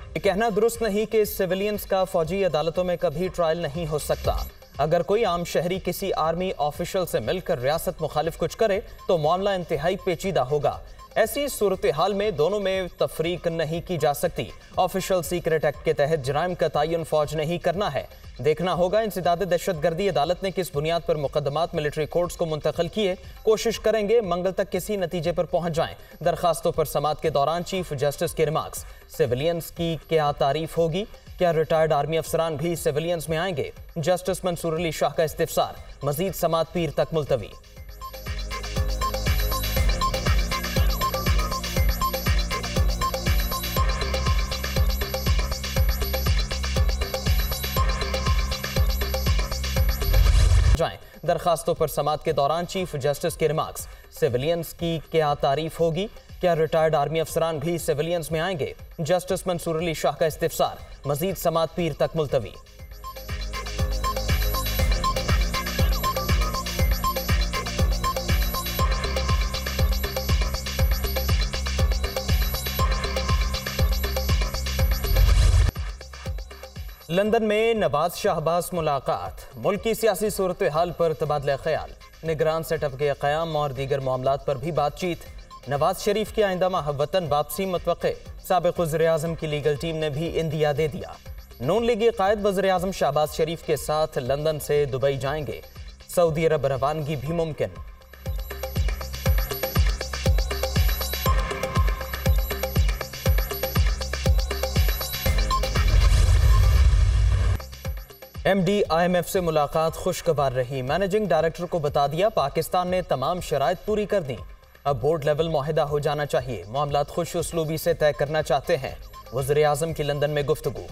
ये कहना दुरुस्त नहीं कि सिविलियंस का फौजी अदालतों में कभी ट्रायल नहीं हो सकता। अगर कोई आम शहरी किसी आर्मी ऑफिशियल से मिलकर रियासत मुखालिफ कुछ करे तो मामला इंतहाई पेचीदा होगा। ऐसी सूरत हाल में दोनों में तफरीक नहीं की जा सकती। ऑफिशियल सीक्रेट एक्ट के तहत जराइम का तयन फौज ने ही करना है। देखना होगा इंसदाद दहशतगर्दी अदालत ने किस बुनियाद पर मुकदमात मिलिट्री कोर्ट्स को मुंतकिल किए। कोशिश करेंगे मंगल तक किसी नतीजे पर पहुंच जाएं। दरखास्तों पर समाअत के दौरान चीफ जस्टिस के रिमार्क्स। सिविलियंस की क्या तारीफ होगी? क्या रिटायर्ड आर्मी अफसरान भी सिविलियंस में आएंगे? जस्टिस मंसूर अली शाह का इस्तिफसार। मजीद समाअत पीर तक मुलतवी। दरखास्तों पर समाअत के दौरान चीफ जस्टिस के रिमार्क्स। सिविलियंस की क्या तारीफ होगी? क्या रिटायर्ड आर्मी अफसरान भी सिविलियंस में आएंगे? जस्टिस मंसूर अली शाह का इस्तिफसार। मजीद समाअत पीर तक मुलतवी। लंदन में नवाज शहबाज मुलाकात। मुल्क की सियासी सूरत हाल पर तबादला ख्याल। निगरान सेटअप के क़याम और दीगर मामलात पर भी बातचीत। नवाज शरीफ की आइंदा माह वतन वापसी मुतवक्के। साबिक़ वज़ीर-ए-आज़म की लीगल टीम ने भी इंदिया दे दिया। नून लीगी कायद वज़ीर-ए-आज़म शहबाज शरीफ के साथ लंदन से दुबई जाएंगे। सऊदी अरब रवानगी भी मुमकिन। एमडी आईएमएफ से मुलाकात खुशगवार रही। मैनेजिंग डायरेक्टर को बता दिया पाकिस्तान ने तमाम शराइत पूरी कर दी। अब बोर्ड लेवल मुआहिदा हो जाना चाहिए। मामलात खुश उसलूबी से तय करना चाहते हैं। वज़ीर-ए-आज़म की लंदन में गुफ्तगू।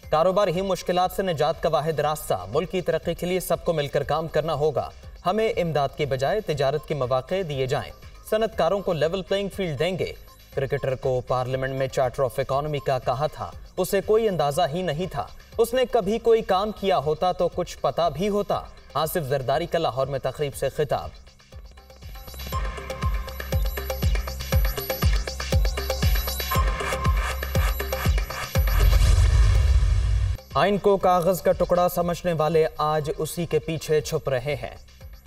कारोबार ही मुश्किलात से निजात का वाहिद रास्ता। मुल्क की तरक्की के लिए सबको मिलकर काम करना होगा। हमें इमदाद के बजाय तिजारत के मौके दिए जाएं। सनतकारों को लेवल प्लेइंग फील्ड देंगे। क्रिकेटर को पार्लियामेंट में चार्टर ऑफ इकोनॉमी का कहा था, उसे कोई अंदाजा ही नहीं था। उसने कभी कोई काम किया होता तो कुछ पता भी होता। आसिफ जरदारी का लाहौर में तकरीब से खिताब। आइन को कागज का टुकड़ा समझने वाले आज उसी के पीछे छुप रहे हैं।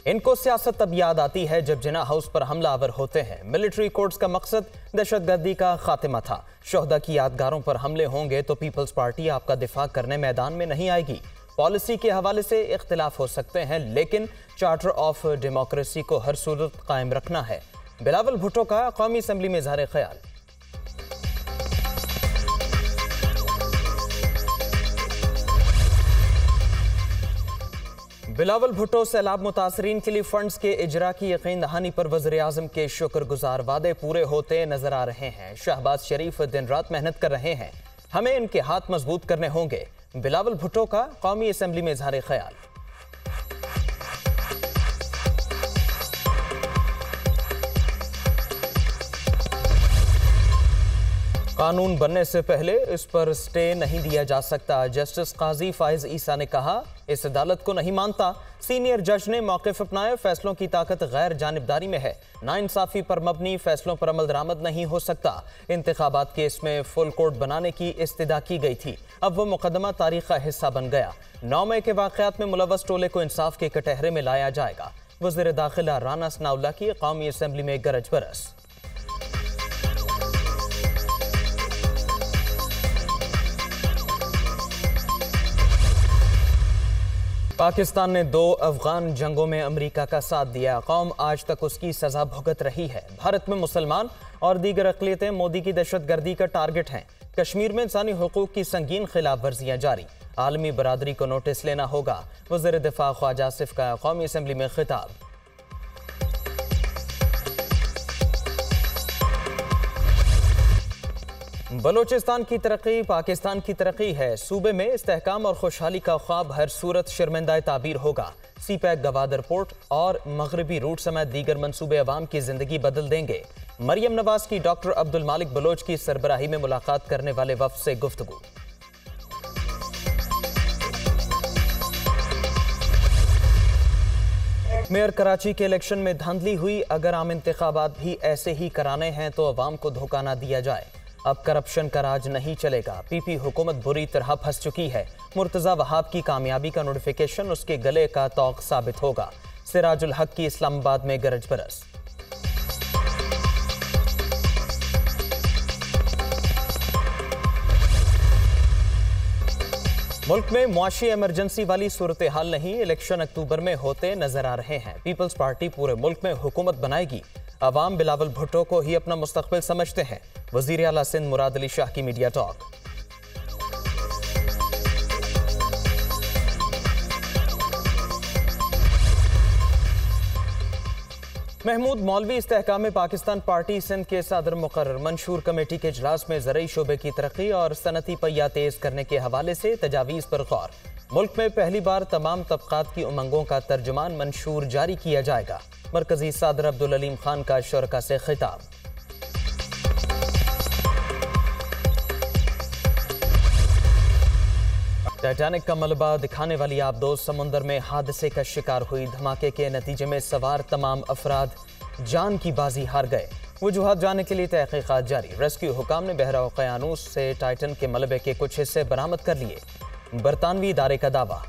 इनको सियासत तब याद आती है जब जिना हाउस पर हमलावर होते हैं। मिलिट्री कोर्ट्स का मकसद दहशतगर्दी का खात्मा था। शोहदा की यादगारों पर हमले होंगे तो पीपल्स पार्टी आपका दिफा करने मैदान में नहीं आएगी। पॉलिसी के हवाले से इख्तिलाफ हो सकते हैं, लेकिन चार्टर ऑफ डेमोक्रेसी को हर सूरत कायम रखना है। बिलावल भुट्टो का कौमी असम्बली में इज़हार ख्याल। बिलावल भुट्टो सैलाब मुतासरीन के लिए फंड्स के इजरा की यकीन दहानी पर वज़ीर-ए-आज़म के शुक्रगुजार। वादे पूरे होते नजर आ रहे हैं। शहबाज शरीफ दिन रात मेहनत कर रहे हैं। हमें इनके हाथ मजबूत करने होंगे। बिलावल भुट्टो का कौमी असम्बली में इज़हार ख्याल। कानून बनने से पहले इस पर स्टे नहीं दिया जा सकता। जस्टिस काजी फाइज ईसा ने कहा, इस अदालत को नहीं मानता। सीनियर जज ने मौक़िफ़ अपनाया, फैसलों की ताकत गैर जानिबदारी में है। नाइंसाफी पर मबनी फैसलों पर अमल दरामद नहीं हो सकता। इंतखाबात केस में फुल कोर्ट बनाने की इस्तदा की गई थी, अब वो मुकदमा तारीख का हिस्सा बन गया। 9 मई के वाक़यात में मुलव्वस टोले को इंसाफ के कटहरे में लाया जाएगा। वज़ीर दाखिला राना सनाउल्लाह की कौमी असम्बली में गरज बरस। पाकिस्तान ने 2 अफगान जंगों में अमेरिका का साथ दिया। कौम आज तक उसकी सजा भुगत रही है। भारत में मुसलमान और दीगर अक़लियतें मोदी की दहशतगर्दी का टारगेट हैं। कश्मीर में इंसानी हुकूक की संगीन खिलाफ वर्जियाँ जारी। आलमी बरादरी को नोटिस लेना होगा। वज़ीर दिफा ख्वाजा आसिफ का कौमी असम्बली में खिताब। बलोचिस्तान की तरक्की पाकिस्तान की तरक्की है। सूबे में इस्तेहकाम और खुशहाली का ख्वाब हर सूरत शर्मिंदा ताबीर होगा। सीपैक गवादर पोर्ट और मगरबी रूट समेत दीगर मंसूबे अवाम की जिंदगी बदल देंगे। मरियम नवाज की डॉक्टर अब्दुल मालिक बलोच की सरबराही में मुलाकात करने वाले वफ्द से गुफ्तगू। मेयर कराची के इलेक्शन में धांधली हुई, अगर आम इंतखाबात भी ऐसे ही कराने हैं तो अवाम को धोखा ना दिया जाए। अब करप्शन का राज नहीं चलेगा। पीपी हुकूमत बुरी तरह फंस चुकी है। मुर्तजा वहाब की कामयाबी का नोटिफिकेशन उसके गले का तौक साबित होगा। सिराजुल हक की इस्लामाबाद में गरज बरस। मुल्क में मुआशी इमरजेंसी वाली सूरत हाल नहीं, इलेक्शन अक्टूबर में होते नजर आ रहे हैं। पीपल्स पार्टी पूरे मुल्क में हुकूमत बनाएगी। अवाम बिलावल भुट्टो को ही अपना मुस्तकबिल समझते हैं। वजीर आला सिंध मुराद अली शाह की मीडिया टॉक। महमूद मौलवी इस्तेहकाम पाकिस्तान पार्टी सिंध के सदर मुकर्रर मंशूर कमेटी के इजलास में ज़रई शोबे की तरक्की और सनती पहिया तेज करने के हवाले से तजावीज़ पर गौर। मुल्क में पहली बार तमाम तबकात की उमंगों का तर्जुमान मंशूर जारी किया जाएगा। मरकजी सदर अब्दुल अलीम खान का शुरका से खिताब। टाइटैनिक का मलबा दिखाने वाली आबदोज समुंदर में हादसे का शिकार हुई। धमाके के नतीजे में सवार तमाम अफराद जान की बाजी हार गए। वजूहात जानने के लिए तहकीकात जारी। रेस्क्यू हुकाम ने बहरा उक़यानूस से टाइटन के मलबे के कुछ हिस्से बरामद कर लिए। बरतानवी इदारे का दावा।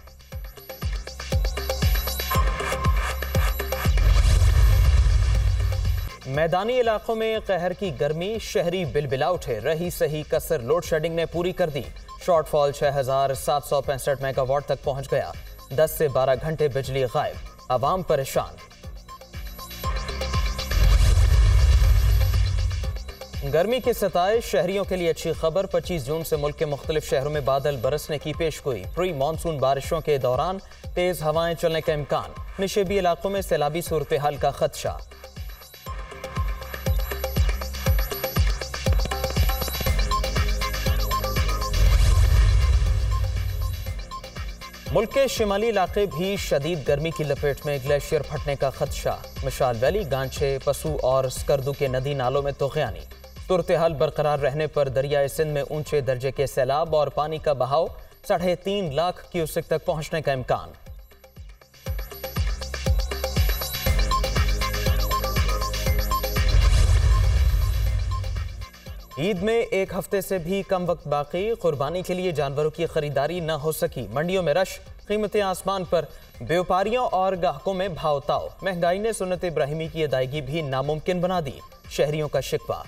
मैदानी इलाकों में कहर की गर्मी, शहरी बिलबिला उठे। रही सही कसर लोड शेडिंग ने पूरी कर दी। शॉर्टफॉल 6765 मेगावाट तक पहुंच गया। 10 से 12 घंटे बिजली गायब, आवाम परेशान। गर्मी के सताए शहरियों के लिए अच्छी खबर। 25 जून से मुल्क के मुख्तलिफ शहरों में बादल बरसने की पेशगोई। प्री मानसून बारिशों के दौरान तेज हवाएं चलने का इम्कान। निशेबी इलाकों में सैलाबी सूरत हाल का खदशा। मुल्क के शिमाली इलाके भी शदीद गर्मी की लपेट में। ग्लेशियर फटने का खदशा। मशाल वैली, गांचे, पसू और स्कर्दू के नदी नालों में तूफ़ानी। सूरत हाल बरकरार रहने पर दरियाए सिंध में ऊंचे दर्जे के सैलाब और पानी का बहाव 3.5 लाख क्यूसेक तक पहुंचने का इम्कान। ईद में एक हफ्ते से भी कम वक्त बाकी। कुर्बानी के लिए जानवरों की खरीदारी न हो सकी। मंडियों में रश, कीमतें आसमान पर। व्यापारियों और ग्राहकों में भाव ताव। महंगाई ने सुन्नत इब्राहिमी की अदायगी भी नामुमकिन बना दी। शहरियों का शिकवा।